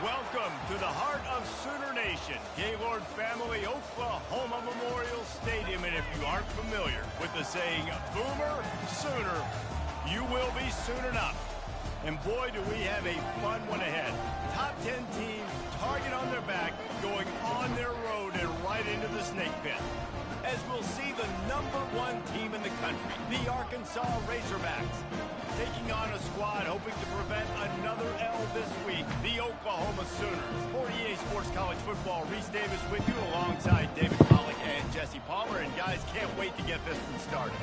Welcome to the heart of Sooner Nation, Gaylord Family Oklahoma Memorial Stadium. And if you aren't familiar with the saying, Boomer Sooner, you will be soon enough. And boy, do we have a fun one ahead. Top 10 teams, target on their back, going on their road and right into the snake pit. As we'll see the #1 team in the country, the Arkansas Razorbacks, taking on a squad hoping to prevent another L this week, the Oklahoma Sooners. 48 Sports College Football, Reese Davis with you alongside David Pollock and Jesse Palmer. And guys, can't wait to get this one started.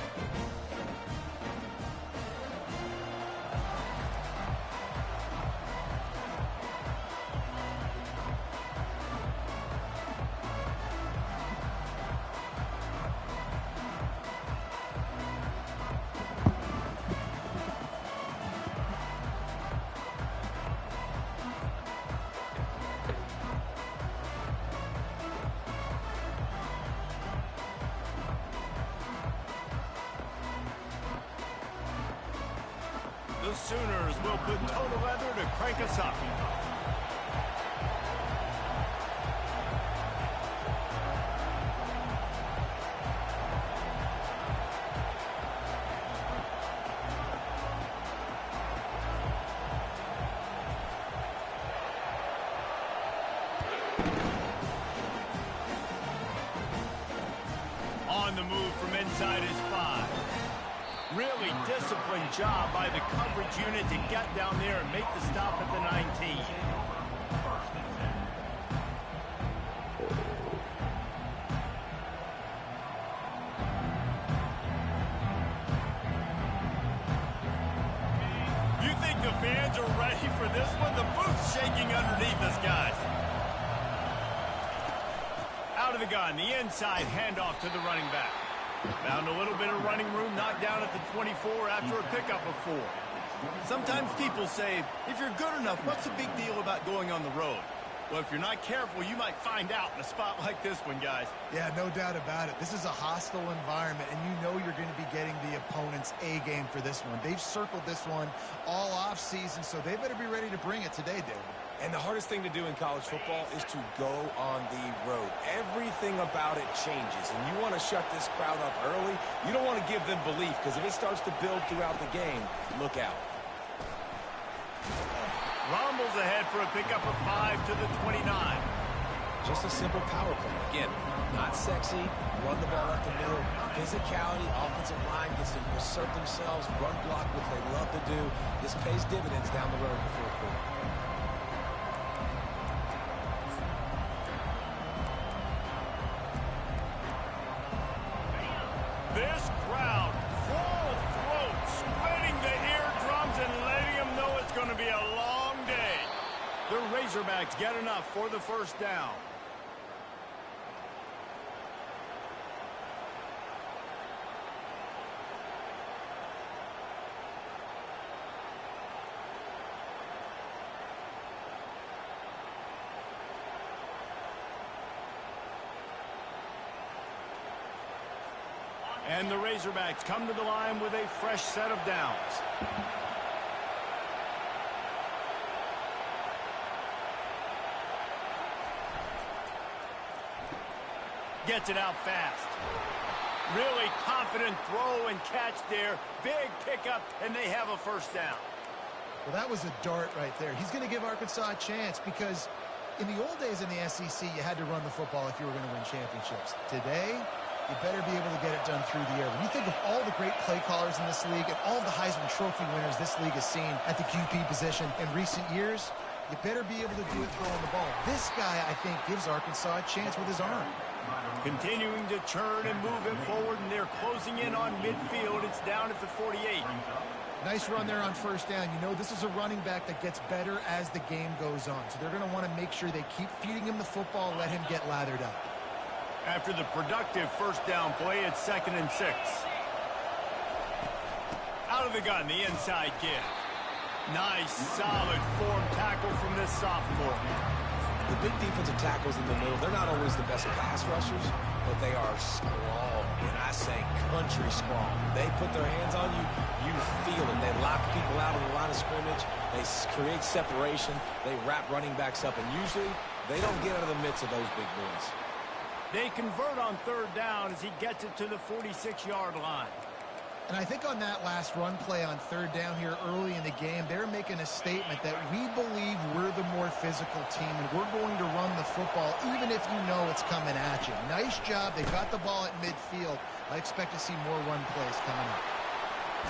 The Sooners will put total leather to crank us up. On the move from inside his 5. Really disciplined job by the coverage unit to get down there and make the stop at the 19. You think the fans are ready for this one? The booth's shaking underneath us, guys. Out of the gun, the inside handoff to the running back. Found a little bit of running room, knocked down at the 24 after a pickup of 4. Sometimes people say, if you're good enough, what's the big deal about going on the road? Well, if you're not careful, you might find out in a spot like this one, guys. Yeah, no doubt about it. This is a hostile environment, and you know you're going to be getting the opponent's A-game for this one. They've circled this one all off-season, so they better be ready to bring it today, David. And the hardest thing to do in college football is to go on the road. Everything about it changes, and you want to shut this crowd up early. You don't want to give them belief, because if it starts to build throughout the game, look out. Rumbles ahead for a pickup of 5 to the 29. Just a simple power play. Again, not sexy, run the ball up the middle. Physicality, offensive line gets to assert themselves, run block, which they love to do. This pays dividends down the road in the fourth quarter. This crowd, full throat, splitting the eardrums and letting them know it's going to be a long day. The Razorbacks get enough for the first down. And the Razorbacks come to the line with a fresh set of downs. Gets it out fast. Really confident throw and catch there. Big pickup, and they have a first down. Well, that was a dart right there. He's going to give Arkansas a chance because in the old days in the SEC, you had to run the football if you were going to win championships. Today, you better be able to get it done through the air. When you think of all the great play callers in this league and all the Heisman Trophy winners this league has seen at the QB position in recent years, you better be able to do it throwing the ball. This guy, I think, gives Arkansas a chance with his arm. Continuing to turn and move it forward, and they're closing in on midfield. It's down at the 48. Nice run there on first down. You know, this is a running back that gets better as the game goes on. So they're going to want to make sure they keep feeding him the football, let him get lathered up. After the productive first down play, it's 2nd and 6. Out of the gun, the inside give. Nice, solid form tackle from this sophomore. The big defensive tackles in the middle, they're not always the best pass rushers, but they are strong, and I say country strong. They put their hands on you, you feel it. They lock people out on the line of scrimmage. They create separation. They wrap running backs up, and usually they don't get out of the midst of those big boys. They convert on third down as he gets it to the 46-yard line. And I think on that last run play on third down here early in the game, they're making a statement that we believe we're the more physical team and we're going to run the football even if you know it's coming at you. Nice job. They got the ball at midfield. I expect to see more run plays coming up.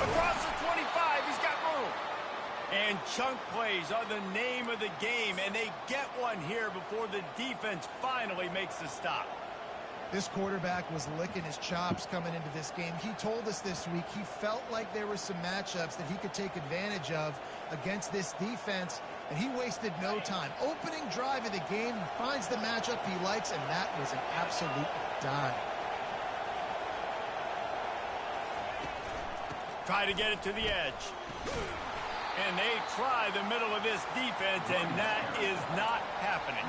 Across the 25, he's got room. And chunk plays are the name of the game, and they get one here before the defense finally makes the stop. This quarterback was licking his chops coming into this game. He told us this week he felt like there were some matchups that he could take advantage of against this defense, and he wasted no time. Opening drive of the game, he finds the matchup he likes, and that was an absolute dime. Try to get it to the edge. And they try the middle of this defense, and that is not happening.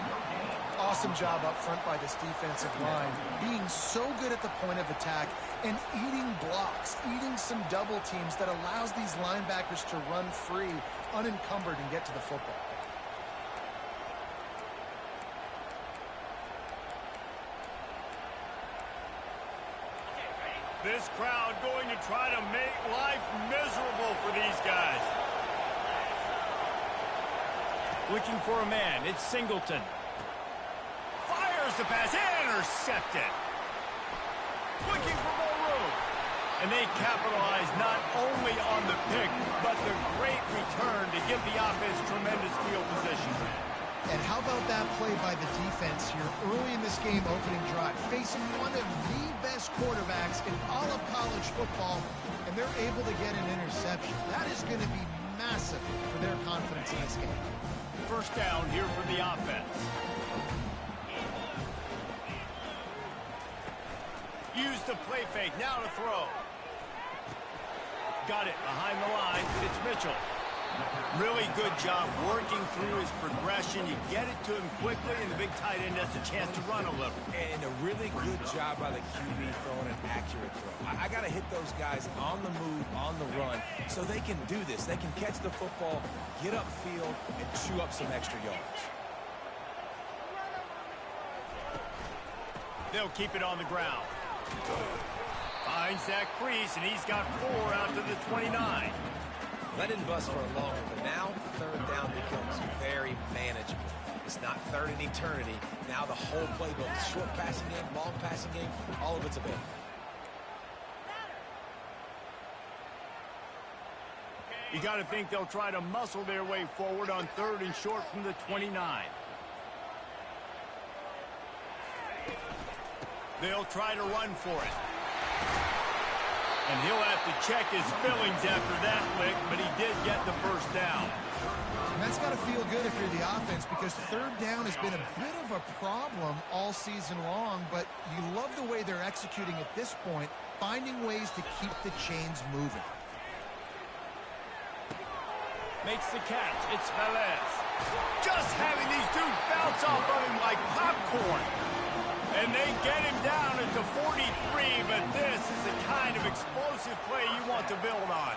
Awesome job up front by this defensive line, being so good at the point of attack and eating blocks, eating some double teams that allows these linebackers to run free, unencumbered, and get to the football. This crowd going to try to make life miserable for these guys. Looking for a man. It's Singleton. Fires the pass. Intercepted. Looking for more room. And they capitalize not only on the pick, but the great return to give the offense tremendous field position. And how about that play by the defense here early in this game opening drive, facing one of the best quarterbacks in all of college football, and they're able to get an interception. That is going to be massive for their confidence in this game. First down here for the offense. Use the play fake. Now to throw. Got it behind the line. It's Mitchell. Really good job working through his progression. You get it to him quickly, and the big tight end has a chance to run a little. And a really good job by the QB throwing an accurate throw. I got to hit those guys on the move, on the run, so they can do this. They can catch the football, get upfield, and chew up some extra yards. They'll keep it on the ground. Finds that crease, and he's got 4 out to the 29. That didn't bust for a longer, but now third down becomes very manageable. It's not third in eternity. Now the whole playbook, short passing game, long passing game, all of it's available. You got to think they'll try to muscle their way forward on third and short from the 29. They'll try to run for it. And he'll have to check his fillings after that lick, but he did get the first down. And that's got to feel good if you're the offense, because third down has been a bit of a problem all season long, but you love the way they're executing at this point, finding ways to keep the chains moving. Makes the catch. It's Velez. Just having these dudes bounce off of him like popcorn. And they get him down at the 43, but this is the kind of explosive play you want to build on.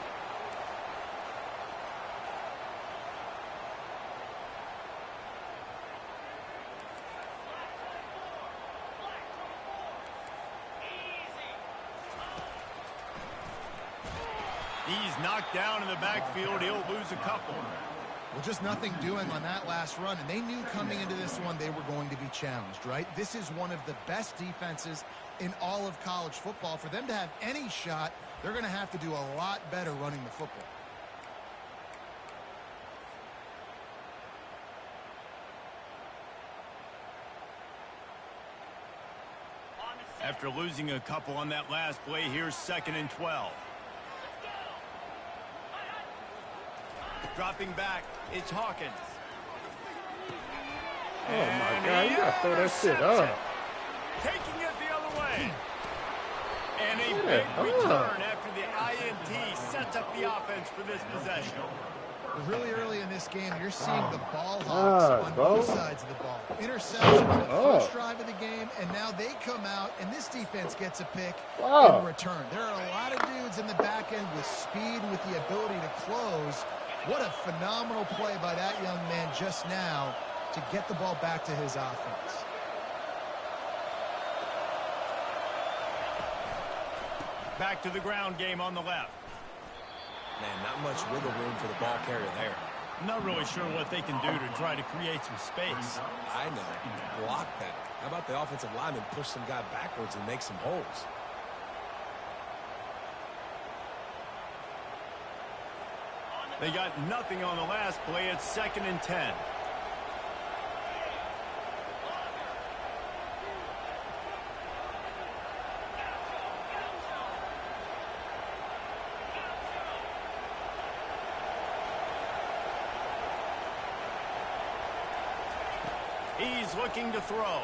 He's knocked down in the backfield. He'll lose a couple. Well, just nothing doing on that last run, and they knew coming into this one they were going to be challenged, right? This is one of the best defenses in all of college football. For them to have any shot, they're going to have to do a lot better running the football. After losing a couple on that last play, here's 2nd and 12. Dropping back, it's Hawkins. Oh my God, you gotta throw that shit up. Taking it the other way. And a big return after the INT sets up the offense for this possession. Really early in this game, you're seeing the ball hawks on both sides of the ball. Interception on the first drive of the game, and now they come out, and this defense gets a pick in return. There are a lot of dudes in the back end with speed, with the ability to close. What a phenomenal play by that young man just now to get the ball back to his offense. Back to the ground game on the left. Man, not much wiggle room for the ball carrier there. Not really sure what they can do to try to create some space. I know. Block that. How about the offensive lineman push some guy backwards and make some holes? They got nothing on the last play. It's 2nd and 10. He's looking to throw.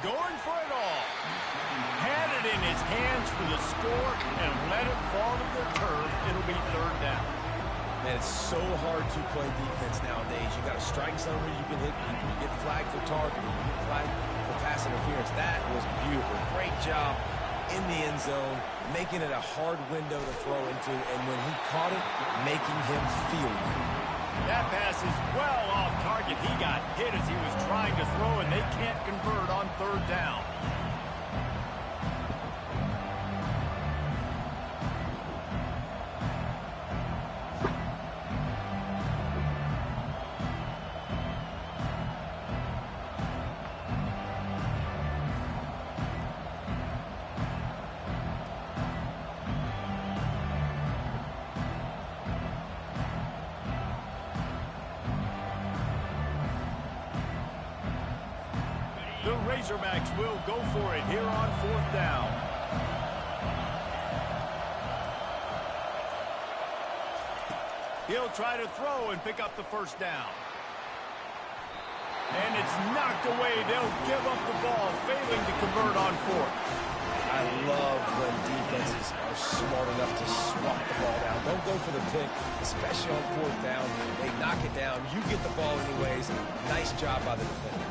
Going for it all. Had it in his hands for the score and let it fall to the turf. It'll be 3rd down. Man, it's so hard to play defense nowadays. You got a strike zone where you can hit. You get flagged for targeting. You get flagged for pass interference. That was beautiful. Great job in the end zone, making it a hard window to throw into, and when he caught it, making him feel it. That pass is well off target. He got hit as he was trying to throw, and they can't convert on 3rd down. The Razorbacks will go for it here on 4th down. He'll try to throw and pick up the 1st down. And it's knocked away. They'll give up the ball, failing to convert on 4th. I love when defenses are smart enough to swat the ball down. Don't go for the pick, especially on 4th down. They knock it down. You get the ball anyways. Nice job by the defender.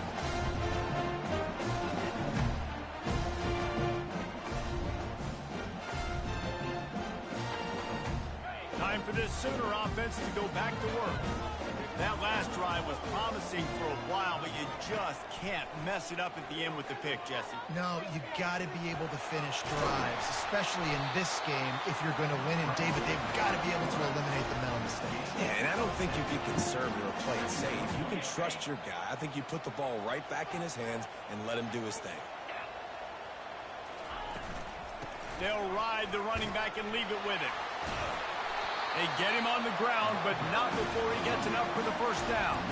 Time for this Sooner offense to go back to work. That last drive was promising for a while, but you just can't mess it up at the end with the pick, Jesse. No, you got to be able to finish drives, especially in this game if you're going to win. And, David, they've got to be able to eliminate the mental mistakes. Yeah, and I don't think you get conservative or play it safe. You can trust your guy. I think you put the ball right back in his hands and let him do his thing. They'll ride the running back and leave it with him. They get him on the ground, but not before he gets enough for the 1st down.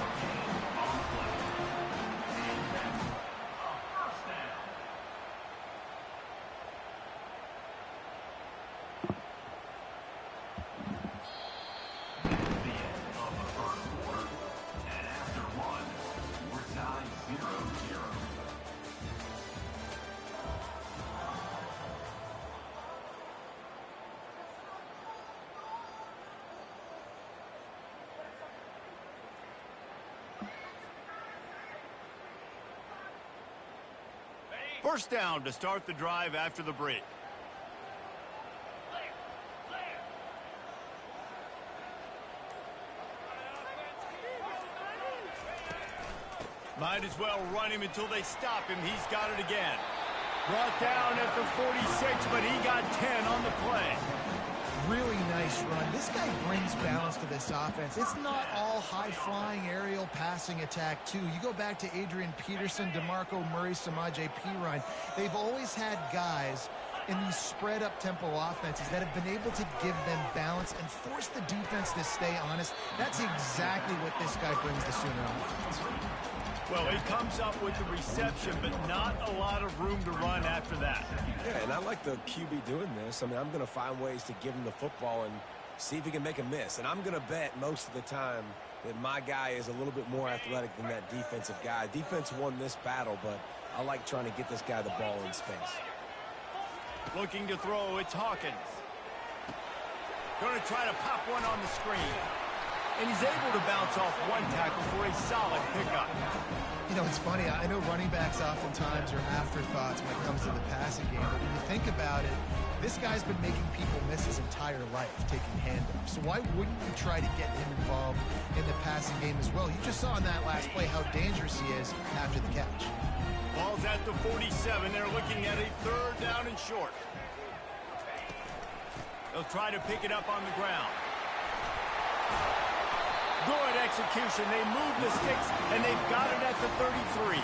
First down to start the drive after the break. Might as well run him until they stop him. He's got it again. Brought down at the 46, but he got 10 on the play. Really nice run. This guy brings balance to this offense. It's not all high-flying aerial passing attack, too. You go back to Adrian Peterson, DeMarco Murray, Samaje Perine. They've always had guys in these spread-up tempo offenses that have been able to give them balance and force the defense to stay honest. That's exactly what this guy brings the Sooner offense. Well, he comes up with the reception, but not a lot of room to run after that. Yeah, and I like the QB doing this. I mean, I'm going to find ways to give him the football and see if he can make a miss. And I'm going to bet most of the time that my guy is a little bit more athletic than that defensive guy. Defense won this battle, but I like trying to get this guy the ball in space. Looking to throw, it's Hawkins. Going to try to pop one on the screen. and he's able to bounce off one tackle for a solid pickup. You know, it's funny. I know running backs oftentimes are afterthoughts when it comes to the passing game, but when you think about it, this guy's been making people miss his entire life taking handoffs. So why wouldn't you try to get him involved in the passing game as well? You just saw in that last play how dangerous he is after the catch. Ball's at the 47. They're looking at a 3rd down and short. They'll try to pick it up on the ground. Good execution. They move the sticks, and they've got it at the 33.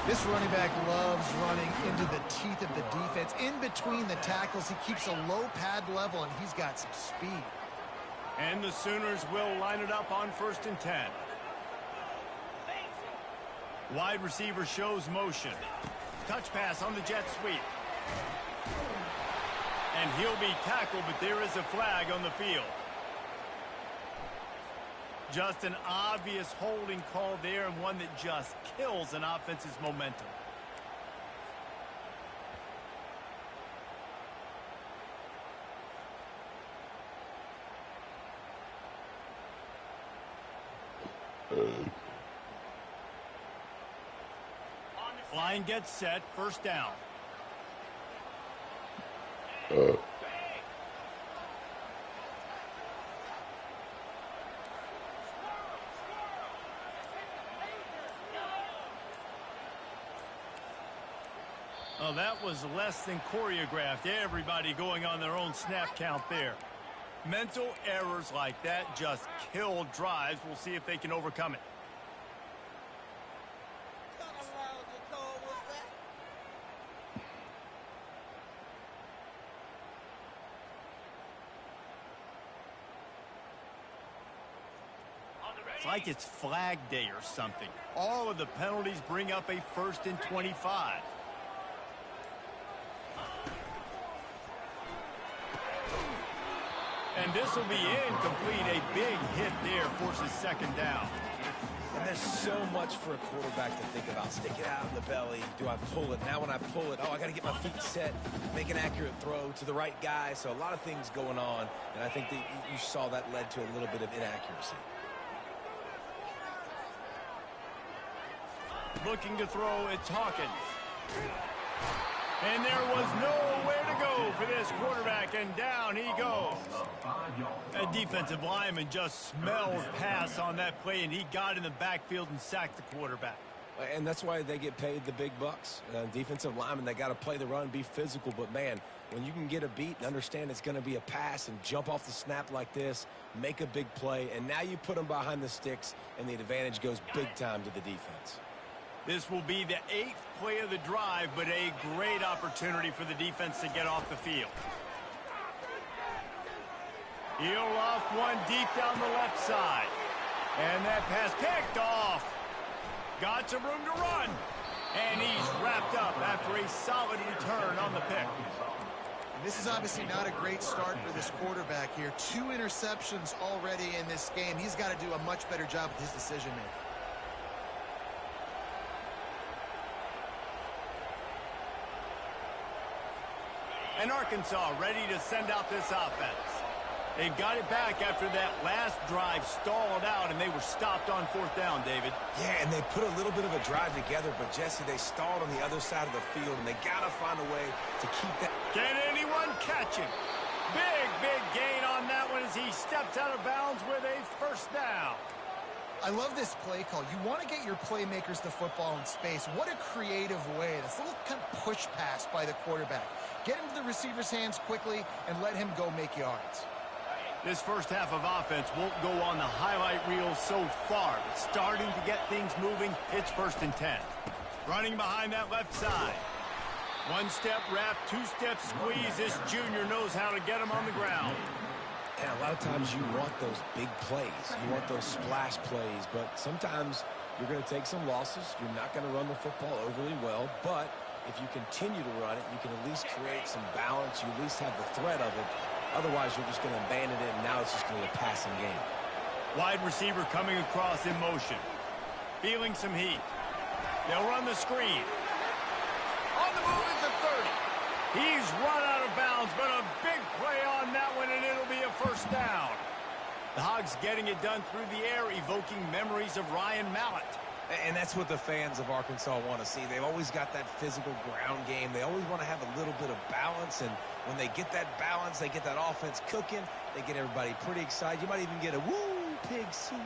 This running back loves running into the teeth of the defense. In between the tackles, he keeps a low pad level, and he's got some speed. And the Sooners will line it up on 1st and 10. Wide receiver shows motion. Touch pass on the jet sweep. And he'll be tackled, but there is a flag on the field. Just an obvious holding call there, and one that just kills an offense's momentum. Line gets set, 1st down. Oh, that was less than choreographed. Everybody going on their own snap count there. Mental errors like that just kill drives. We'll see if they can overcome it. It's like it's flag day or something. All of the penalties bring up a 1st and 25. And this will be incomplete. A big hit there forces 2nd down. And there's so much for a quarterback to think about. Stick it out in the belly. Do I pull it? Now when I pull it, oh, I got to get my feet set, make an accurate throw to the right guy. So a lot of things going on, and I think that you saw that led to a little bit of inaccuracy. Looking to throw, it's Hawkins. And there was nowhere to go for this quarterback, and down he goes. A defensive lineman just smelled pass on that play, and he got in the backfield and sacked the quarterback. And that's why they get paid the big bucks. Defensive linemen, they got to play the run, be physical. But, man, when you can get a beat and understand it's going to be a pass and jump off the snap like this, make a big play, and now you put them behind the sticks, and the advantage goes big time to the defense. This will be the 8th play of the drive, but a great opportunity for the defense to get off the field. He'll off one deep down the left side. And that pass picked off. Got some room to run. And he's wrapped up after a solid return on the pick. And this is obviously not a great start for this quarterback here. 2 interceptions already in this game. He's got to do a much better job with his decision-making. And Arkansas ready to send out this offense. They've got it back after that last drive stalled out, and they were stopped on 4th down, David. Yeah, and they put a little bit of a drive together, but, Jesse, they stalled on the other side of the field, and they got to find a way to keep that. Can anyone catch him? Big gain on that one as he steps out of bounds with a 1st down. I love this play call. You want to get your playmakers the football in space. What a creative way. This little kind of push pass by the quarterback. Get him to the receiver's hands quickly and let him go make yards. This first half of offense won't go on the highlight reel so far, but starting to get things moving. It's 1st and 10. Running behind that left side. 1-step wrap, 2-step squeeze. This junior knows how to get him on the ground. And a lot of times you want those big plays. You want those splash plays, but sometimes you're going to take some losses. You're not going to run the football overly well, but if you continue to run it, you can at least create some balance. You at least have the threat of it. Otherwise, you're just going to abandon it, and now it's just going to be a passing game. Wide receiver coming across in motion. Feeling some heat. They'll run the screen. On the move at the 30. He's run out of bounds, but a big play on that one, and it'll be a 1st down. The Hogs getting it done through the air, evoking memories of Ryan Mallett. And that's what the fans of Arkansas want to see. They've always got that physical ground game. They always want to have a little bit of balance, and when they get that balance, they get that offense cooking, they get everybody pretty excited. You might even get a woo, pig suey.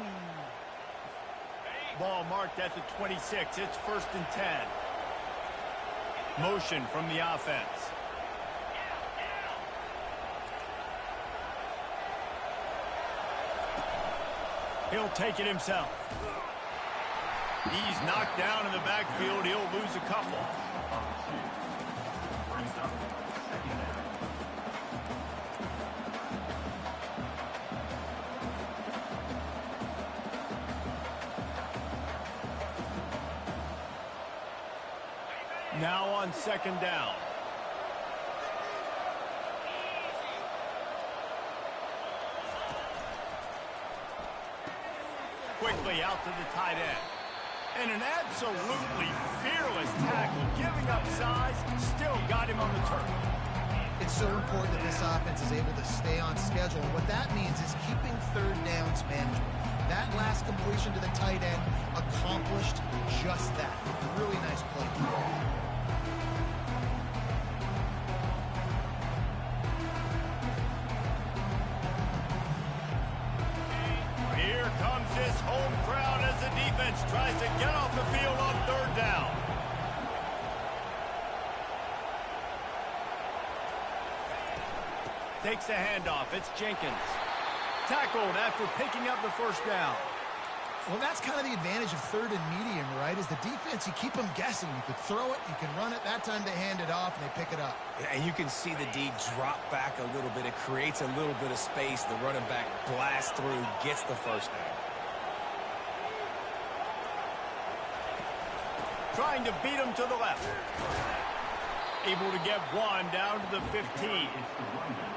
Ball marked at the 26. It's 1st and 10. Motion from the offense. He'll take it himself. He's knocked down in the backfield. He'll lose a couple. Now on 2nd down. Quickly out to the tight end. And an absolutely fearless tackle, giving up size, still got him on the turf. It's so important that this offense is able to stay on schedule. And what that means is keeping 3rd downs manageable. That last completion to the tight end accomplished just that. Really nice play. Here comes this home crowd as the defense tries to get off the field on 3rd down. Takes the handoff. It's Jenkins. Tackled after picking up the 1st down. Well, that's kind of the advantage of 3rd and medium, right? Is the defense, you keep them guessing. You can throw it, you can run it. That time they hand it off and they pick it up. And you can see the D drop back a little bit. It creates a little bit of space. The running back blasts through, gets the 1st down. Trying to beat him to the left. Able to get 1 down to the 15.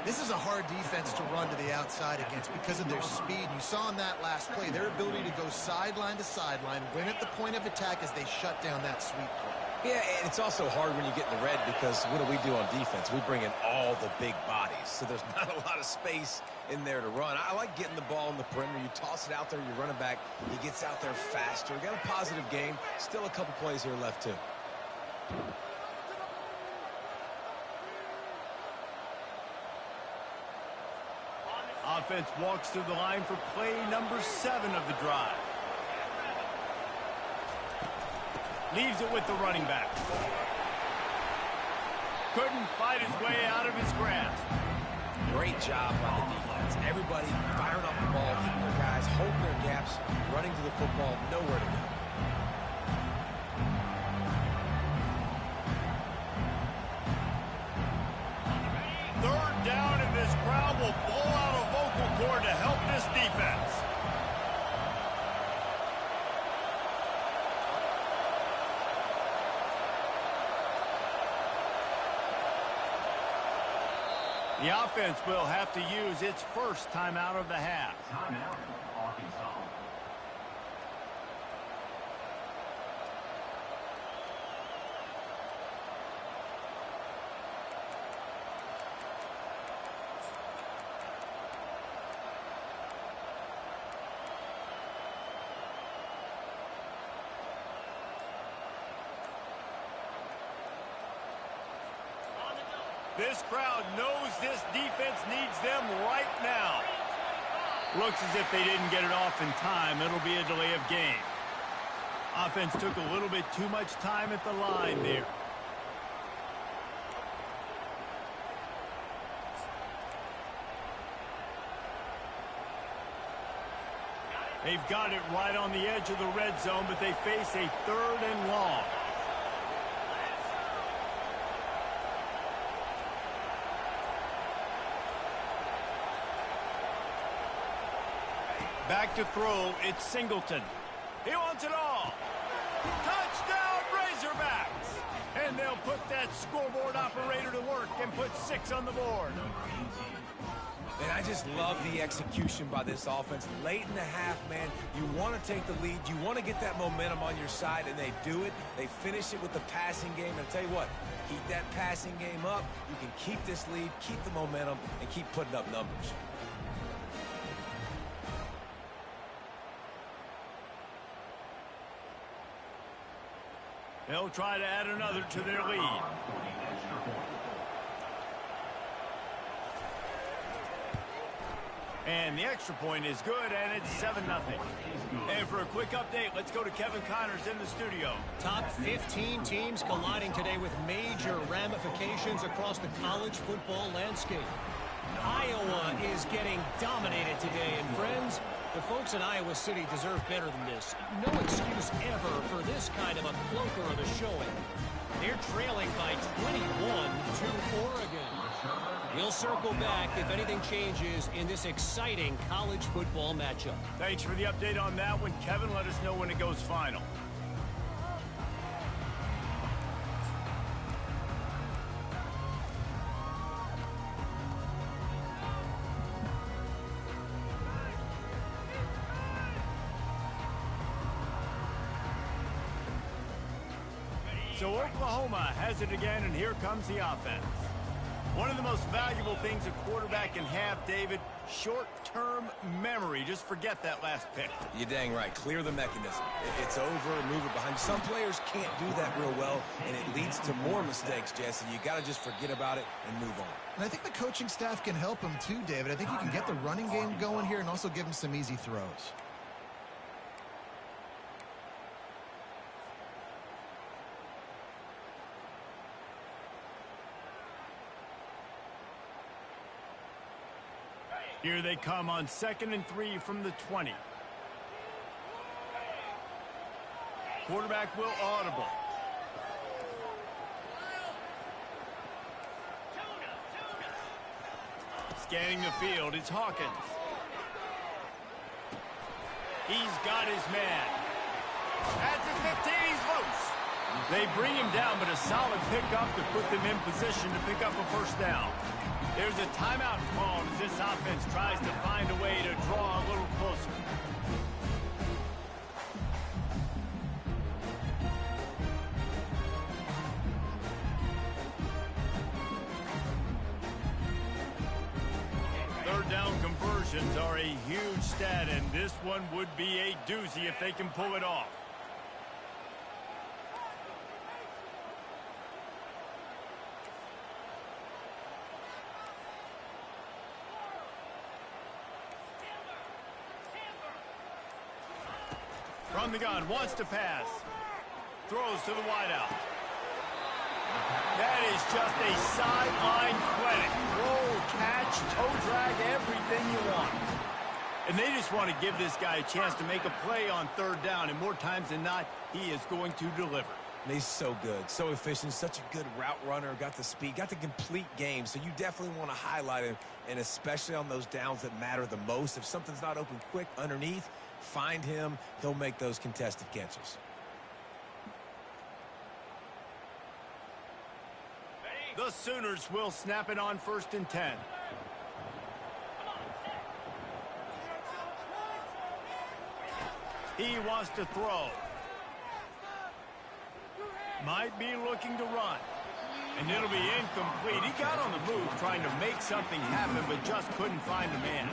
This is a hard defense to run to the outside against because of their speed. You saw in that last play, their ability to go sideline to sideline, win at the point of attack as they shut down that sweep play. Yeah, and it's also hard when you get in the red because what do we do on defense? We bring in all the big bodies, so there's not a lot of space in there to run. I like getting the ball in the perimeter. You toss it out there, your running back, he gets out there faster. Got a positive game. Still a couple plays here left, too. Offense walks through the line for play number 7 of the drive. Leaves it with the running back. Couldn't fight his way out of his grasp. Great job by the defense. Everybody firing off the ball, hitting their guys, holding their gaps, running to the football, nowhere to go. Third down, and this crowd will blow out a vocal cord to help this defense. The offense will have to use its first timeout of the half. Timeout, Arkansas. This crowd knows this defense needs them right now. Looks as if they didn't get it off in time. It'll be a delay of game. Offense took a little bit too much time at the line there. They've got it right on the edge of the red zone, but they face a 3rd and long. Back to throw, it's Singleton. He wants it all. Touchdown, Razorbacks! And they'll put that scoreboard operator to work and put 6 on the board. And I just love the execution by this offense. Late in the half, man, you want to take the lead. You want to get that momentum on your side, and they do it. They finish it with the passing game. And I'll tell you what, keep that passing game up. You can keep this lead, keep the momentum, and keep putting up numbers. They'll try to add another to their lead. And the extra point is good, and it's 7-0. And for a quick update, let's go to Kevin Connors in the studio. Top 15 teams colliding today with major ramifications across the college football landscape. Iowa is getting dominated today, and friends, the folks in Iowa City deserve better than this. No excuse ever for this kind of a clunker of a showing. They're trailing by 21 to Oregon. We'll circle back if anything changes in this exciting college football matchup. Thanks for the update on that one, Kevin. Let us know when it goes final. So Oklahoma has it again, and here comes the offense. One of the most valuable things a quarterback can have, David, short-term memory. Just forget that last pick. You're dang right. Clear the mechanism. It's over, move it behind. Some players can't do that real well, and it leads to more mistakes, Jesse. You got to just forget about it and move on. And I think the coaching staff can help him too, David. I think you can get the running game going here and also give him some easy throws. Here they come on 2nd and 3 from the 20. Quarterback will audible. Scanning the field, it's Hawkins. He's got his man. At the 15, he's loose. They bring him down, but a solid pickup to put them in position to pick up a first down. There's a timeout called as this offense tries to find a way to draw a little closer. Third down conversions are a huge stat, and this one would be a doozy if they can pull it off. From the gun, wants to pass. Throws to the wideout. That is just a sideline clinic. Roll, catch, toe drag, everything you want. And they just want to give this guy a chance to make a play on third down, and more times than not, he is going to deliver. And he's so good, so efficient, such a good route runner, got the speed, got the complete game, so you definitely want to highlight him, and especially on those downs that matter the most. If something's not open quick underneath, find him. He'll make those contested catches. The Sooners will snap it on 1st and 10. He wants to throw. Might be looking to run. And it'll be incomplete. He got on the move trying to make something happen, but just couldn't find a man.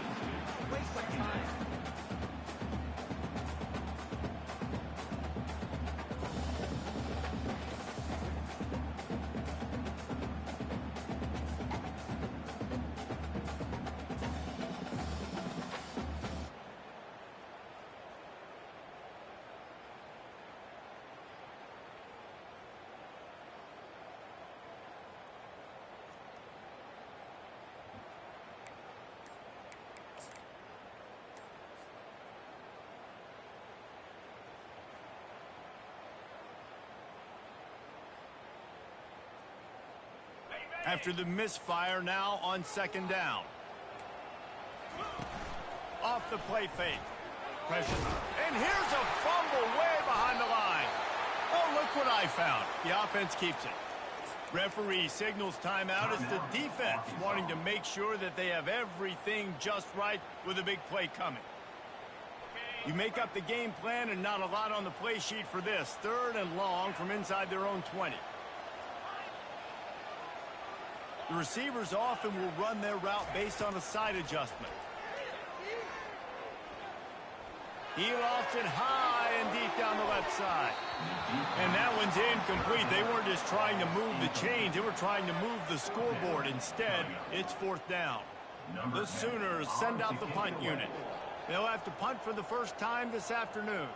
After the misfire, now on 2nd down. Off the play fake. Pressure. And here's a fumble way behind the line. Oh, look what I found. The offense keeps it. Referee signals timeout as the defense wanting to make sure that they have everything just right with a big play coming. You make up the game plan and not a lot on the play sheet for this. 3rd and long from inside their own 20. The receivers often will run their route based on a side adjustment. He lofts it high and deep down the left side. And that one's incomplete. They weren't just trying to move the chains. They were trying to move the scoreboard. Instead, it's 4th down. The Sooners send out the punt unit. They'll have to punt for the first time this afternoon.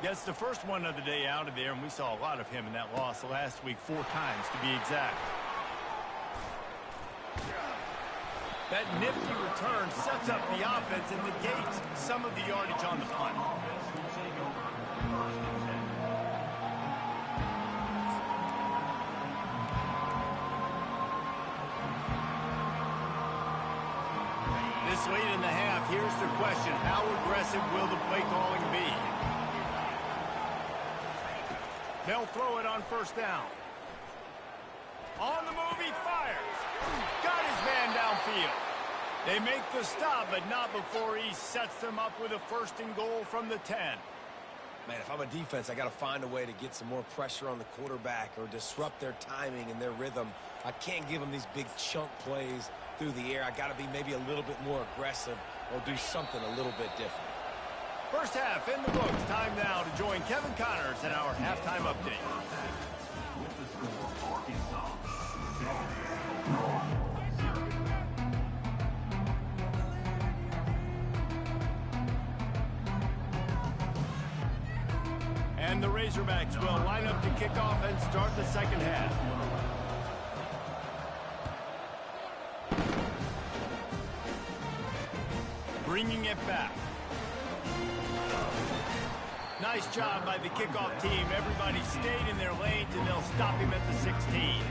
Gets the first one of the day out of there, and we saw a lot of him in that loss last week, 4 times to be exact. That nifty return sets up the offense and negates some of the yardage on the punt. This late in the half, here's the question. How aggressive will the play calling be? They'll throw it on 1st down. On the move, he fires. Got his man downfield. They make the stop, but not before he sets them up with a 1st and goal from the 10. Man, if I'm a defense, I got to find a way to get some more pressure on the quarterback or disrupt their timing and their rhythm. I can't give them these big chunk plays through the air. I got to be maybe a little bit more aggressive or do something a little bit different. First half in the books. Time now to join Kevin Connors in our halftime update. With the score, Arkansas 7. And the Razorbacks will line up to kick off and start the second half. Bringing it back. Nice job by the kickoff team. Everybody stayed in their lanes, and they'll stop him at the 16.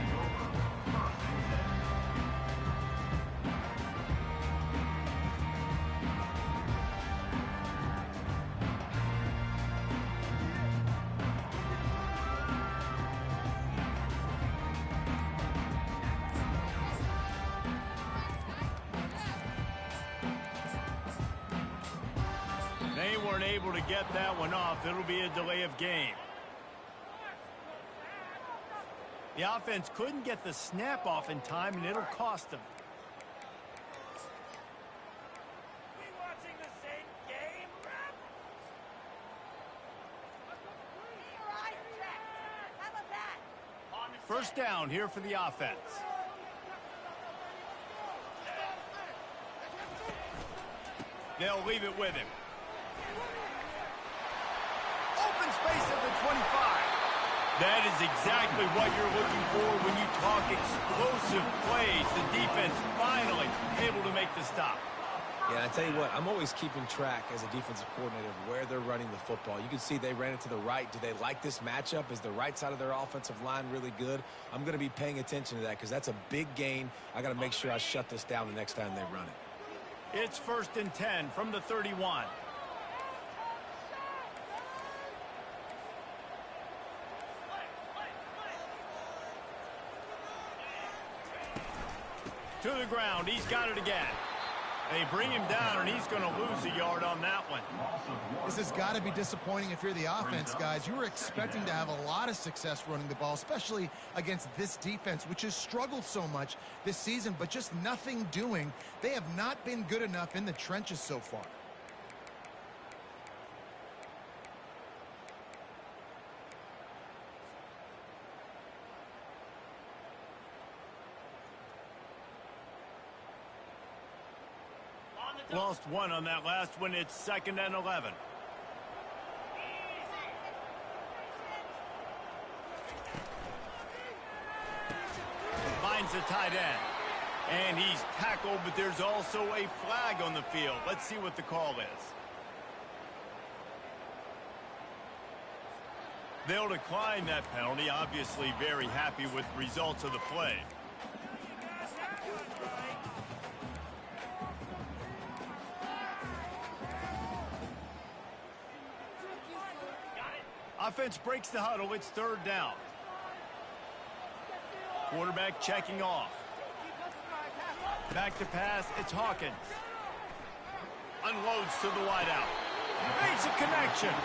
They weren't able to get that one off. It'll be a delay of game. The offense couldn't get the snap off in time, and it'll cost them. First down here for the offense. They'll leave it with him. Open space at the 25. That is exactly what you're looking for when you talk explosive plays. The defense finally able to make the stop. Yeah, I tell you what, I'm always keeping track as a defensive coordinator of where they're running the football. You can see they ran it to the right. Do they like this matchup? Is the right side of their offensive line really good? I'm going to be paying attention to that because that's a big gain. I got to make sure I shut this down the next time they run it. It's 1st and 10 from the 31. To the ground. He's got it again. They bring him down, and he's going to lose a yard on that one. This has got to be disappointing if you're the offense, guys. You were expecting to have a lot of success running the ball, especially against this defense, which has struggled so much this season, but just nothing doing. They have not been good enough in the trenches so far. Lost one on that last one. It's 2nd and 11. Finds the tight end. And he's tackled, but there's also a flag on the field. Let's see what the call is. They'll decline that penalty. Obviously very happy with the results of the play. Offense breaks the huddle. It's 3rd down. Quarterback checking off. Back to pass. It's Hawkins. Unloads to the wideout. Makes a connection.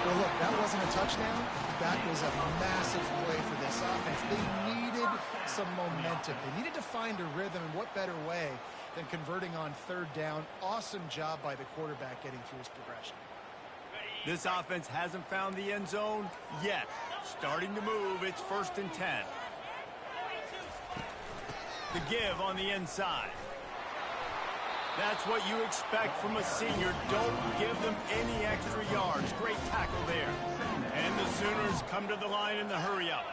Well, look, that wasn't a touchdown. That was a massive play for this offense. They needed needed some momentum. They needed to find a rhythm, and what better way than converting on third down. Awesome job by the quarterback getting through his progression. This offense hasn't found the end zone yet. Starting to move, it's 1st and 10. The give on the inside. That's what you expect from a senior. Don't give them any extra yards. Great tackle there. And the Sooners come to the line in the hurry-up.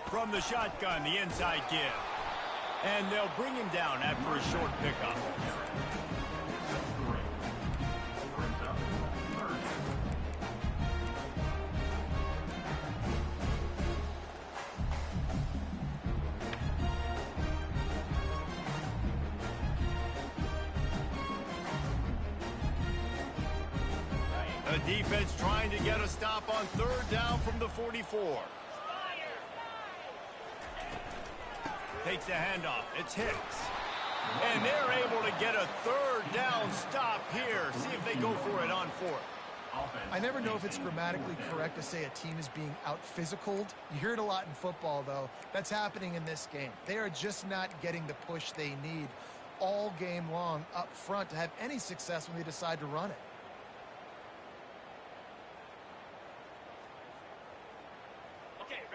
From the shotgun, the inside give. And they'll bring him down after a short pickup. The defense trying to get a stop on third down from the 44. Takes the handoff. It's Hicks. And they're able to get a third down stop here. See if they go for it on fourth. I never know if it's grammatically correct to say a team is being out-physicaled. You hear it a lot in football, though. That's happening in this game. They are just not getting the push they need all game long up front to have any success when they decide to run it.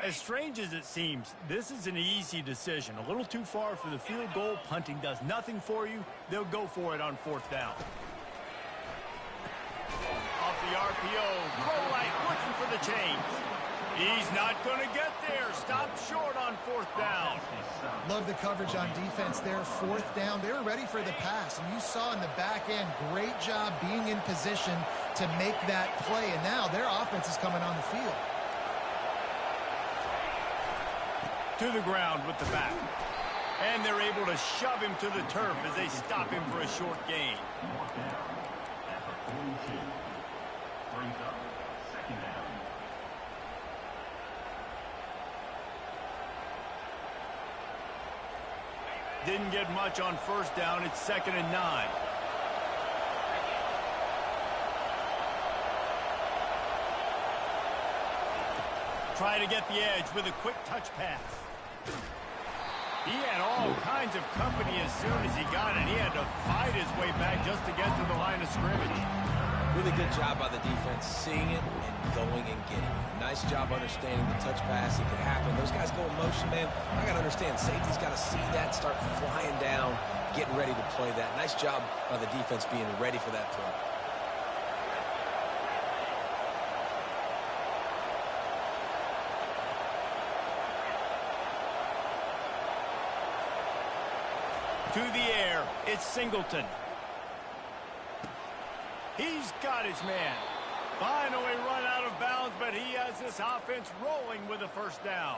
As strange as it seems, this is an easy decision. A little too far for the field goal. Punting does nothing for you. They'll go for it on fourth down. Off the RPO, throw light, looking for the chains. He's not going to get there. Stop short on fourth down. Love the coverage on defense there. Fourth down, they were ready for the pass. And you saw in the back end, great job being in position to make that play. And now their offense is coming on the field. To the ground with the back. And they're able to shove him to the turf as they stop him for a short gain. At the 42. Brings up 2nd down. Didn't get much on first down. It's 2nd and 9. Try to get the edge with a quick touch pass. He had all kinds of company as soon as he got it. He had to fight his way back just to get to the line of scrimmage. Really good job by the defense, seeing it and going and getting it. Nice job understanding the touch pass. It could happen. Those guys go in motion, man. I got to understand, safety's got to see that, start flying down, getting ready to play that. Nice job by the defense being ready for that play. To the air, it's Singleton. He's got his man. Finally run out of bounds, but he has this offense rolling with a first down.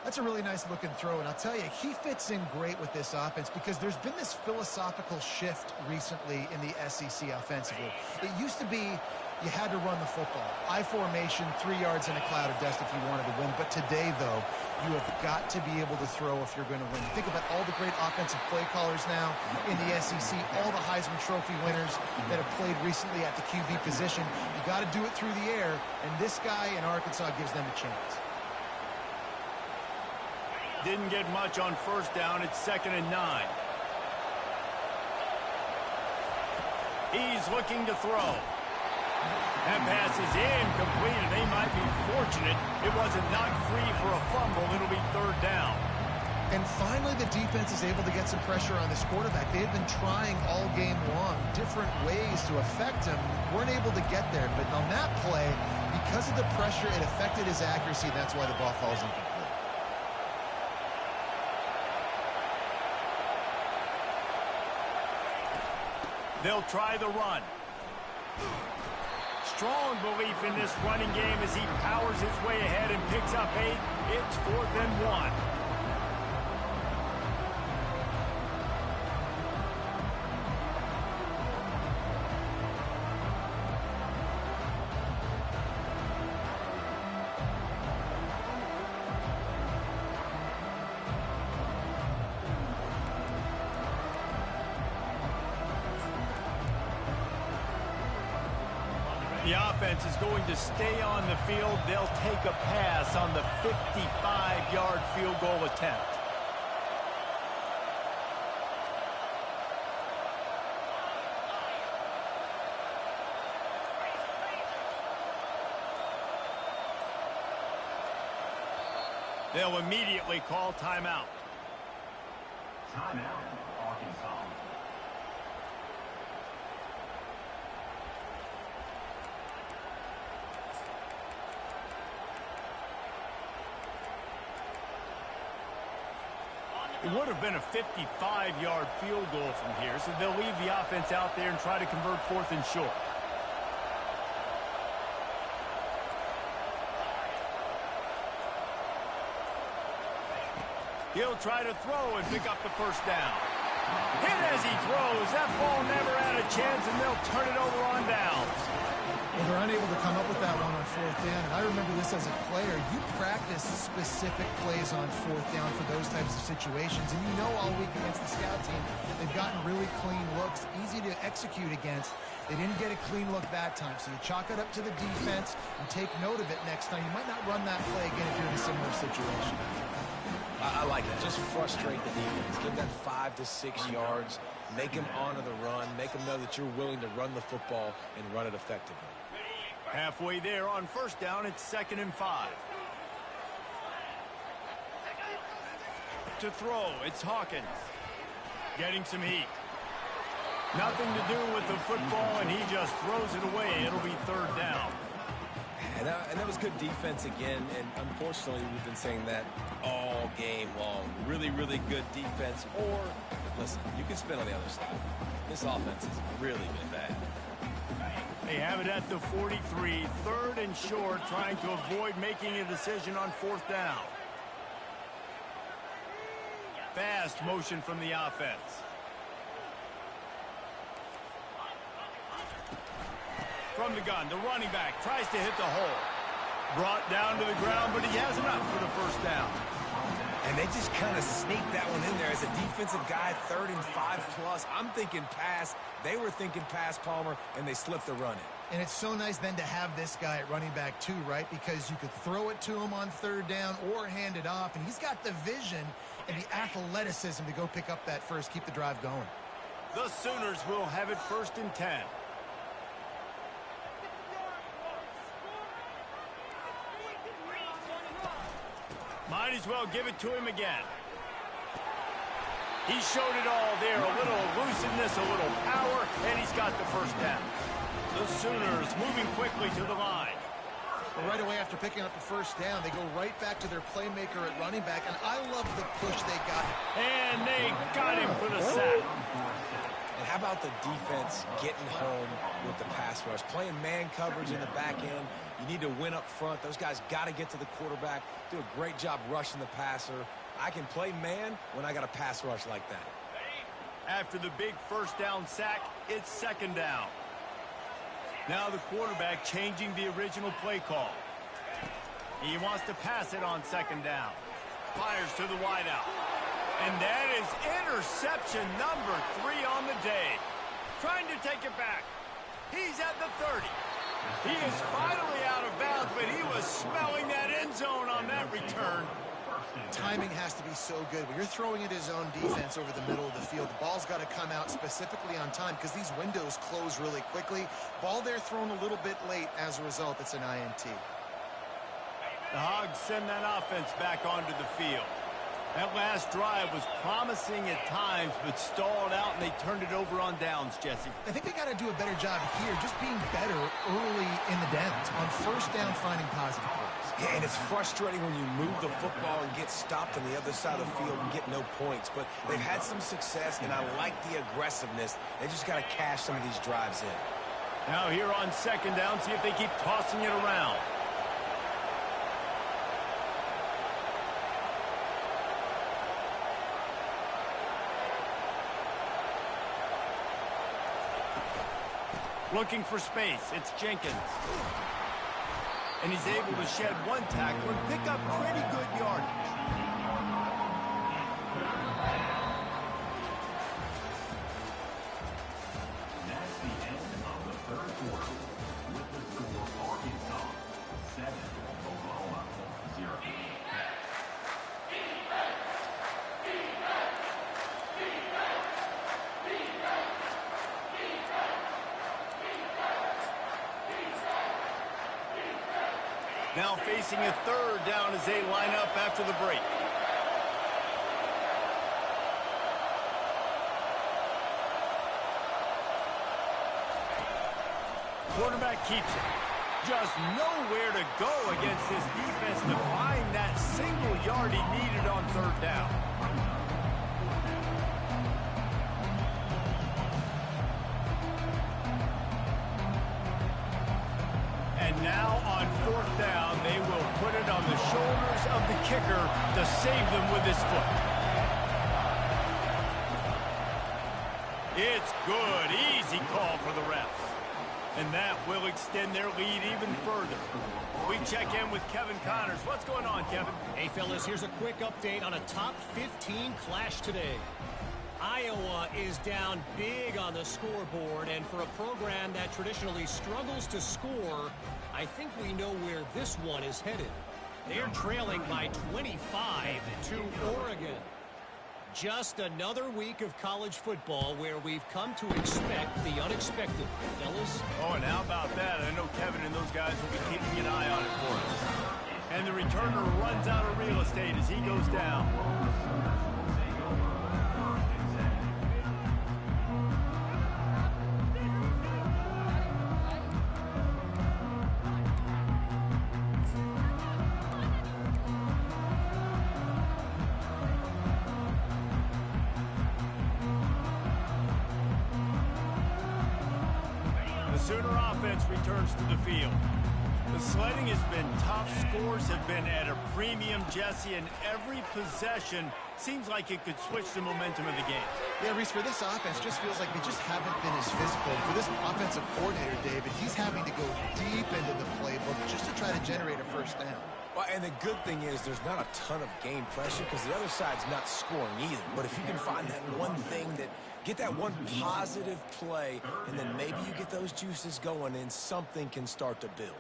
That's a really nice looking throw, and I'll tell you, he fits in great with this offense because there's been this philosophical shift recently in the SEC offensively. It used to be you had to run the football. I formation, 3 yards in a cloud of dust if you wanted to win. But today, though, you have got to be able to throw if you're going to win. Think about all the great offensive play callers now in the SEC, all the Heisman Trophy winners that have played recently at the QB position. You got to do it through the air, and this guy in Arkansas gives them a chance. Didn't get much on first down. It's 2nd and 9. He's looking to throw. That pass is incomplete, and they might be fortunate it wasn't knocked free for a fumble. It'll be 3rd down. And finally, the defense is able to get some pressure on this quarterback. They had been trying all game long different ways to affect him. Weren't able to get there. But on that play, because of the pressure, it affected his accuracy, and that's why the ball falls incomplete. They'll try the run. Strong belief in this running game as he powers his way ahead and picks up 8. It's 4th and 1. The offense is going to stay on the field. They'll take a pass on the 55-yard field goal attempt. They'll immediately call timeout. Timeout, Arkansas. It would have been a 55-yard field goal from here, so they'll leave the offense out there and try to convert 4th and short. He'll try to throw and pick up the first down. Hit as he throws. That ball never had a chance, and they'll turn it over on downs. Well, they're unable to come up with that one on 4th down, and I remember this as a player. You practice specific plays on 4th down for those types of situations, and you know all week against the scout team, they've gotten really clean looks, easy to execute against. They didn't get a clean look that time, so you chalk it up to the defense and take note of it next time. You might not run that play again if you're in a similar situation. I like it. Just frustrate the defense. Give them 5 to 6 yards. Make them honor the run. Make them know that you're willing to run the football and run it effectively. Halfway there on 1st down, it's 2nd and 5. To throw, it's Hawkins. Getting some heat. Nothing to do with the football, and he just throws it away. It'll be 3rd down. And that was good defense again, and unfortunately we've been saying that all game long. Really, really good defense, or, listen, you can spin on the other side. This offense has really been bad. They have it at the 43, 3rd and short, trying to avoid making a decision on 4th down. Fast motion from the offense. From the gun, the running back tries to hit the hole. Brought down to the ground, but he has enough for the 1st down. And they just kind of sneaked that one in there as a defensive guy, 3rd and 5+. I'm thinking pass. They were thinking pass, Palmer, and they slipped the run in. And it's so nice then to have this guy at running back too, right? Because you could throw it to him on 3rd down or hand it off, and he's got the vision and the athleticism to go pick up that first, keep the drive going. The Sooners will have it 1st and 10. Might as well give it to him again. He showed it all there. A little elusiveness, a little power, and he's got the 1st down. The Sooners moving quickly to the line. Well, right away after picking up the 1st down, they go right back to their playmaker at running back, and I love the push they got. And they got him for the sack. And how about the defense getting home with the pass rush? Playing man coverage in the back end. You need to win up front. Those guys got to get to the quarterback. Do a great job rushing the passer. I can play man when I got a pass rush like that. After the big 1st down sack, it's 2nd down. Now the quarterback changing the original play call. He wants to pass it on 2nd down. Fires to the wideout. And that is interception number 3 on the day. Trying to take it back. He's at the 30. He is finally out of bounds, but he was smelling that end zone on that return. Timing has to be so good. When you're throwing at his own defense over the middle of the field, the ball's got to come out specifically on time because these windows close really quickly. Ball there thrown a little bit late. As a result, it's an INT. The Hogs send that offense back onto the field. That last drive was promising at times, but stalled out, and they turned it over on downs, Jesse. I think they got to do a better job here, just being better early in the downs. On 1st down, finding positive plays. Yeah, and it's frustrating when you move the football and get stopped on the other side of the field and get no points. But they've had some success, and I like the aggressiveness. They just got to cash some of these drives in. Now here on 2nd down, see if they keep tossing it around. Looking for space, it's Jenkins. And he's able to shed one tackle and pick up pretty good yardage. That's the end of the 3rd quarter. With the Now facing a third down as they line up after the break. Quarterback keeps it. Just nowhere to go against this defense to find that single yard he needed on third down. And now on fourth down, they will put it on the shoulders of the kicker to save them with his foot. It's good. Easy call for the refs. And that will extend their lead even further. We check in with Kevin Connors. What's going on, Kevin? Hey, fellas, here's a quick update on a top 15 clash today. Iowa is down big on the scoreboard, and for a program that traditionally struggles to score, I think we know where this one is headed. They're trailing by 25 to Oregon. Just another week of college football where we've come to expect the unexpected, fellas. Oh, and how about that? I know Kevin and those guys will be keeping an eye on it for us. And the returner runs out of real estate as he goes down. Sooner offense returns to the field. The sledding has been tough. Scores have been at a premium, Jesse, and every possession seems like it could switch the momentum of the game. Yeah, Reese, for this offense, just feels like they just haven't been as physical. For this offensive coordinator, David, he's having to go deep into the playbook just to try to generate a first down. Well, and the good thing is there's not a ton of game pressure because the other side's not scoring either. But if you can find that one thing that get that one positive play, and then maybe you get those juices going and something can start to build.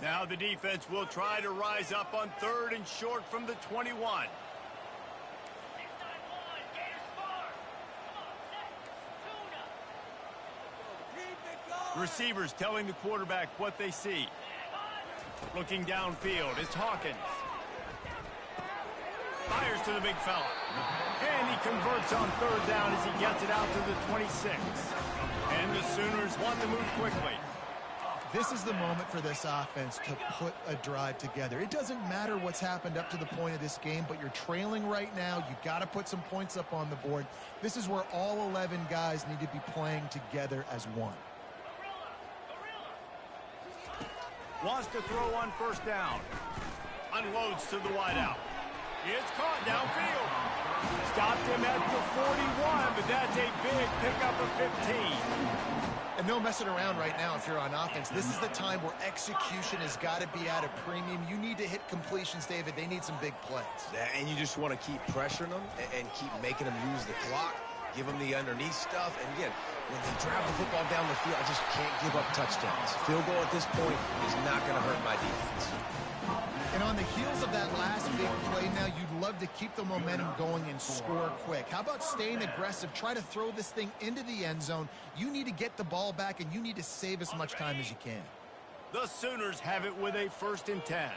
Now the defense will try to rise up on third and short from the 21. Receivers telling the quarterback what they see. Looking downfield, it's Hawkins. Fires to the big fella. And he converts on third down as he gets it out to the 26. And the Sooners want to move quickly. This is the moment for this offense to put a drive together. It doesn't matter what's happened up to the point of this game, but you're trailing right now. You got to put some points up on the board. This is where all 11 guys need to be playing together as one. Wants to throw on first down. Unloads to the wideout. It's caught downfield. Stopped him at the 41, but that's a big pickup of 15. And no messing around right now if you're on offense. This is the time where execution has got to be at a premium. You need to hit completions, David. They need some big plays. And you just want to keep pressuring them and keep making them use the clock. Give them the underneath stuff. And again, when they drive the football down the field, I just can't give up touchdowns. Field goal at this point is not going to hurt my defense. And on the heels of that last big play now, you'd love to keep the momentum going and score quick. How about staying aggressive? Try to throw this thing into the end zone. You need to get the ball back, and you need to save as much time as you can. The Sooners have it with a 1st and 10.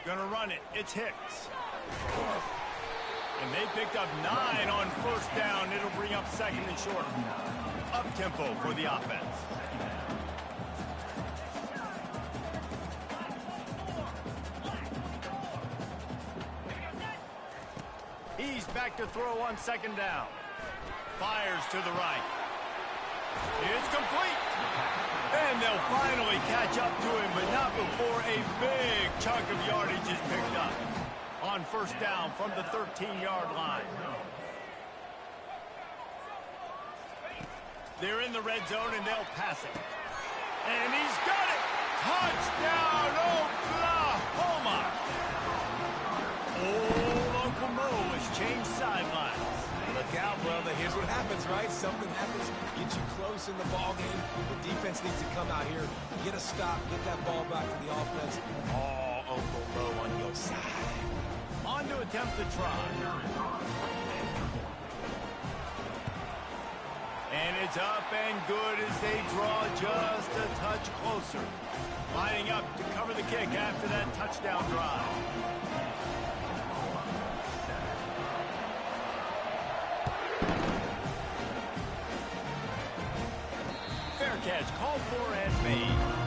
Gonna run it. It's Hicks. And they picked up 9 on first down. It'll bring up 2nd and short. Up-tempo for the offense. He's back to throw on 2nd down. Fires to the right. It's complete. And they'll finally catch up to him, but not before a big chunk of yardage is picked up. On first down from the 13-yard line. They're in the red zone, and they'll pass it. And he's got it! Touchdown, Oklahoma! Old Uncle Mo has changed sidelines. Look out, brother. Here's what happens, right? Something happens, get you close in the ball game. The defense needs to come out here, get a stop, get that ball back to the offense. Oh, Uncle Mo on your side. On to attempt the try. And it's up and good as they draw just a touch closer. Lining up to cover the kick after that touchdown drive. Fair catch, called for and made.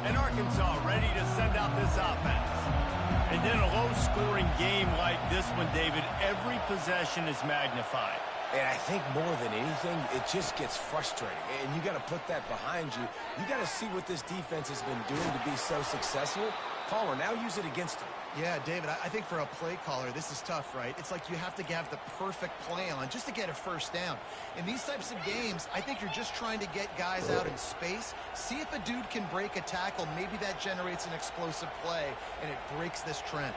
And Arkansas ready to send out this offense. And in a low-scoring game like this one, David, every possession is magnified. And I think more than anything, it just gets frustrating. And you got to put that behind you. You got to see what this defense has been doing to be so successful. Caller, now use it against them. Yeah, David, I think for a play caller, this is tough, right? It's like you have to have the perfect play on just to get a first down. In these types of games, I think you're just trying to get guys out in space, see if a dude can break a tackle. Maybe that generates an explosive play, and it breaks this trend.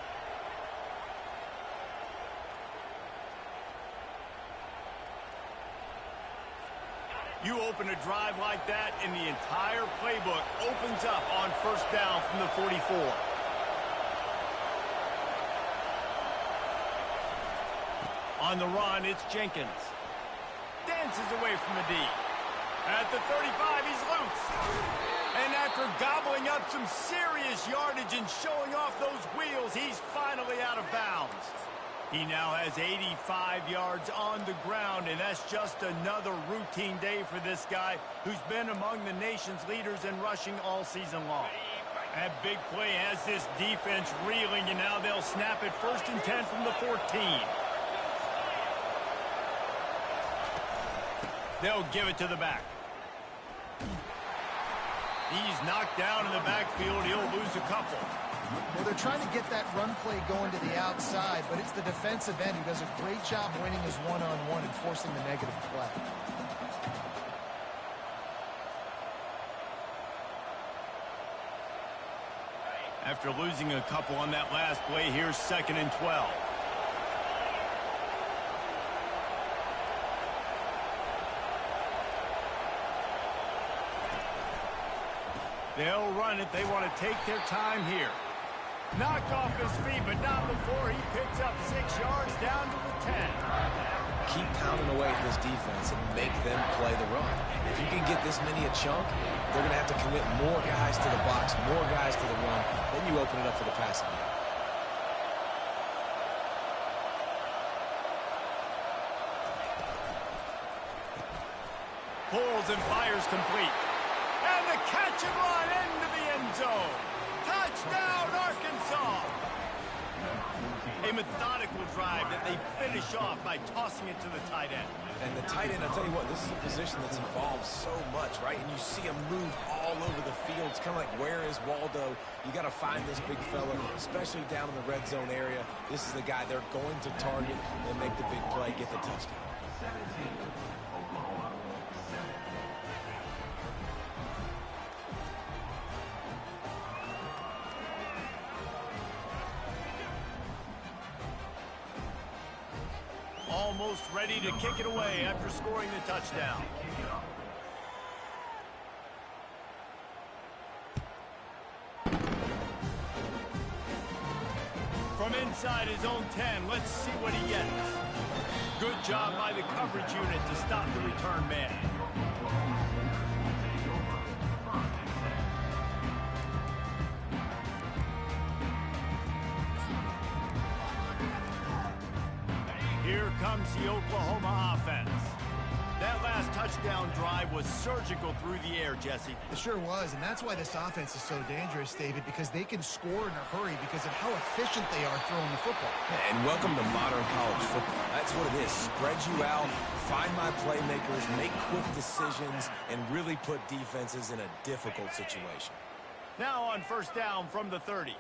You open a drive like that, and the entire playbook opens up on first down from the 44. On the run, it's Jenkins. Dances away from the D. At the 35, he's loose. And after gobbling up some serious yardage and showing off those wheels, he's finally out of bounds. He now has 85 yards on the ground, and that's just another routine day for this guy who's been among the nation's leaders in rushing all season long. That big play has this defense reeling, and now they'll snap it 1st and 10 from the 14. They'll give it to the back. He's knocked down in the backfield. He'll lose a couple. Well, they're trying to get that run play going to the outside, but it's the defensive end who does a great job winning his one-on-one and forcing the negative play. After losing a couple on that last play, here's 2nd and 12. They'll run it. They want to take their time here. Knocked off his feet, but not before he picks up 6 yards down to the 10. Keep pounding away at this defense and make them play the run. If you can get this many a chunk, they're going to have to commit more guys to the box, more guys to the run. Then you open it up for the passing game. Pulls and fires complete. And the catch and run into the end zone. Touchdown, Arkansas! A methodical drive that they finish off by tossing it to the tight end. And the tight end, I'll tell you what, this is a position that's evolved so much, right? And you see him move all over the field. It's kind of like, where is Waldo? You got to find this big fella, especially down in the red zone area. This is the guy they're going to target and make the big play, get the touchdown. Almost ready to kick it away after scoring the touchdown. From inside his own 10, let's see what he gets. Good job by the coverage unit to stop the return man. Here comes the Oklahoma offense. That last touchdown drive was surgical through the air, Jesse. It sure was, and that's why this offense is so dangerous, David, because they can score in a hurry because of how efficient they are throwing the football. And welcome to modern college football. That's what it is. Spread you out, find my playmakers, make quick decisions, and really put defenses in a difficult situation. Now on first down from the 30.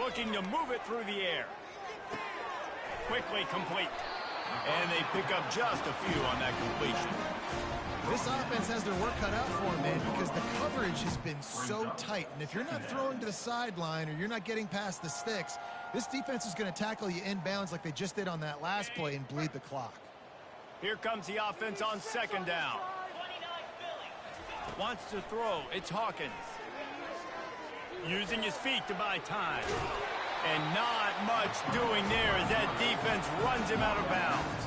Looking to move it through the air. Quickly complete. And they pick up just a few on that completion. This offense has their work cut out for them, man, because the coverage has been so tight. And if you're not throwing to the sideline or you're not getting past the sticks, This defense is going to tackle you inbounds like they just did on that last play and bleed the clock. Here comes the offense on second down. Wants to throw. It's Hawkins. Using his feet to buy time. And not much doing there as that defense runs him out of bounds.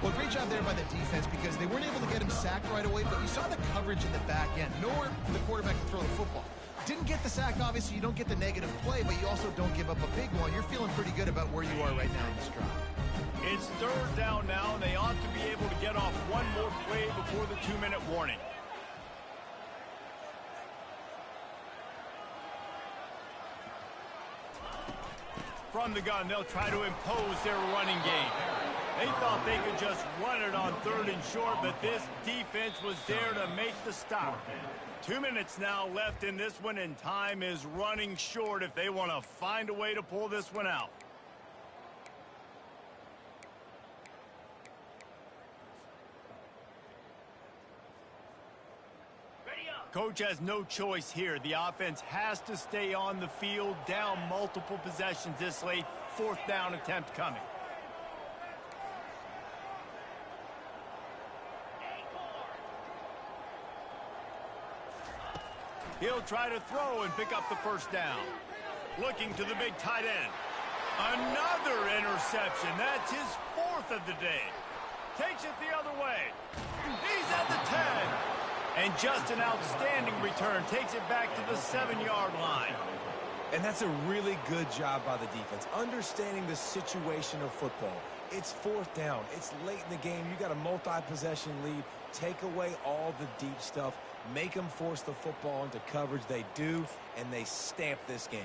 Well, great job there by the defense because they weren't able to get him sacked right away, but you saw the coverage in the back end. Nowhere for the quarterback to throw the football. Didn't get the sack, obviously. You don't get the negative play, but you also don't give up a big one. You're feeling pretty good about where you are right now in this drive. It's third down now, and they ought to be able to get off one more play before the 2-minute warning. From the gun, they'll try to impose their running game. They thought they could just run it on 3rd and short, but this defense was there to make the stop. 2 minutes now left in this one, and time is running short if they want to find a way to pull this one out. Coach has no choice here. The offense has to stay on the field, down multiple possessions this late. 4th down attempt coming. He'll try to throw and pick up the 1st down. Looking to the big tight end. Another interception. That's his 4th of the day. Takes it the other way. He's at the 10. And just an outstanding return. Takes it back to the 7-yard line. And that's a really good job by the defense, understanding the situation of football. It's 4th down. It's late in the game. You got a multi-possession lead. Take away all the deep stuff. Make them force the football into coverage. They do, and they stamp this game.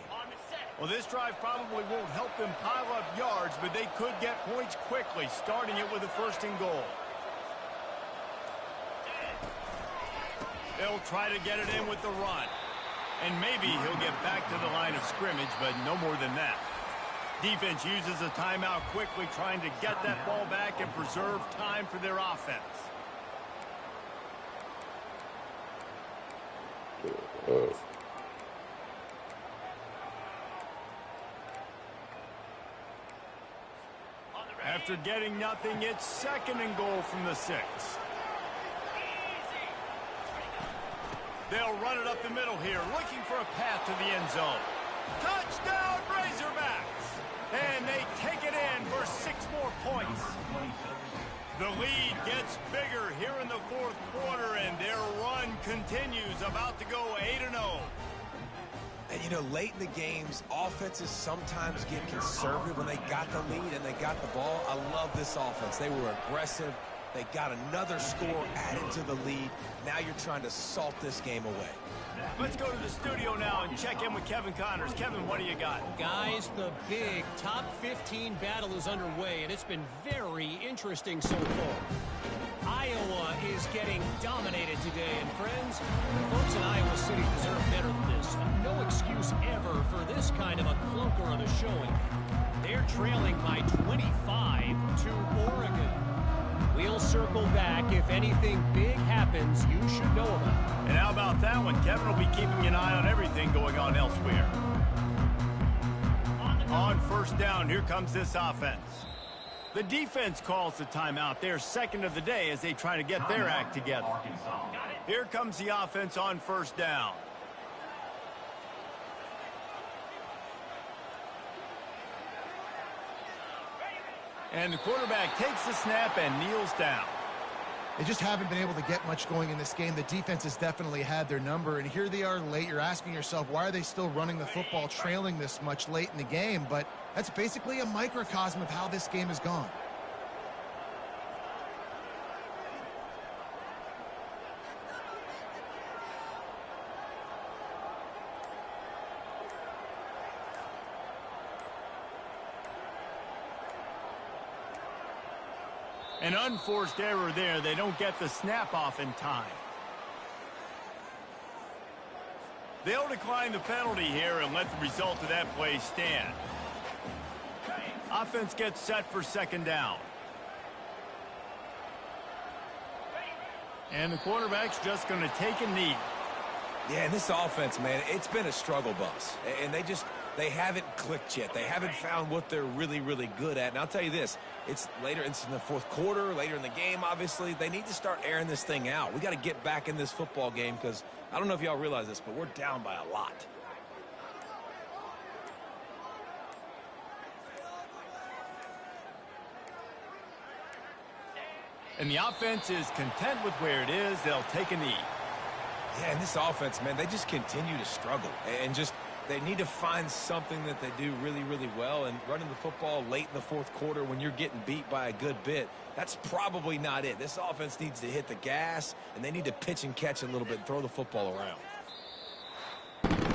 Well, this drive probably won't help them pile up yards, but they could get points quickly, starting it with a 1st and goal. They'll try to get it in with the run. And maybe he'll get back to the line of scrimmage, but no more than that. Defense uses a timeout quickly, trying to get that ball back and preserve time for their offense. After getting nothing, it's 2nd and goal from the 6. They'll run it up the middle here, looking for a path to the end zone. Touchdown, Razorbacks! And they take it in for 6 more points. The lead gets bigger here in the 4th quarter, and their run continues, about to go 8-0. And, you know, late in the games, offenses sometimes get conservative when they got the lead and they got the ball. I love this offense. They were aggressive. They got another score added to the lead. Now you're trying to salt this game away. Let's go to the studio now and check in with Kevin Connors. Kevin, what do you got? Guys, the big top 15 battle is underway, and it's been very interesting so far. Iowa is getting dominated today, and friends, the folks in Iowa City deserve better than this. No excuse ever for this kind of a clunker of a showing. They're trailing by 25 to Oregon. We'll circle back. If anything big happens, you should know about it. And how about that one? Kevin will be keeping an eye on everything going on elsewhere. On 1st down, here comes this offense. The defense calls the timeout. They're 2nd of the day as they try to get their act together. Here comes the offense on 1st down. And the quarterback takes the snap and kneels down. They just haven't been able to get much going in this game. The defense has definitely had their number, and here they are late. You're asking yourself, why are they still running the football, trailing this much late in the game? But that's basically a microcosm of how this game has gone. An unforced error there. They don't get the snap off in time. They'll decline the penalty here and let the result of that play stand. Offense gets set for 2nd down. And the quarterback's just going to take a knee. Yeah, and this offense, man, it's been a struggle bus. And they just they haven't clicked yet. They haven't found what they're really, really good at. And I'll tell you this, it's later, it's in the fourth quarter, later in the game, obviously. They need to start airing this thing out. We got to get back in this football game because I don't know if y'all realize this, but we're down by a lot. And the offense is content with where it is. They'll take a knee. Yeah, and this offense, man, they just continue to struggle. And just, they need to find something that they do really, really well. And running the football late in the fourth quarter when you're getting beat by a good bit, that's probably not it. This offense needs to hit the gas, and they need to pitch and catch a little bit and throw the football around.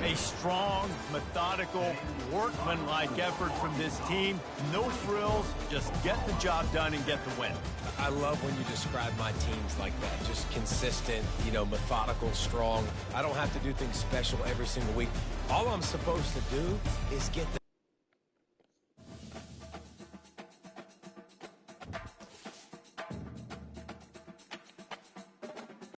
A strong, methodical, workmanlike effort from this team. No frills, just get the job done and get the win. I love when you describe my teams like that. Just consistent, you know, methodical, strong. I don't have to do things special every single week. All I'm supposed to do is get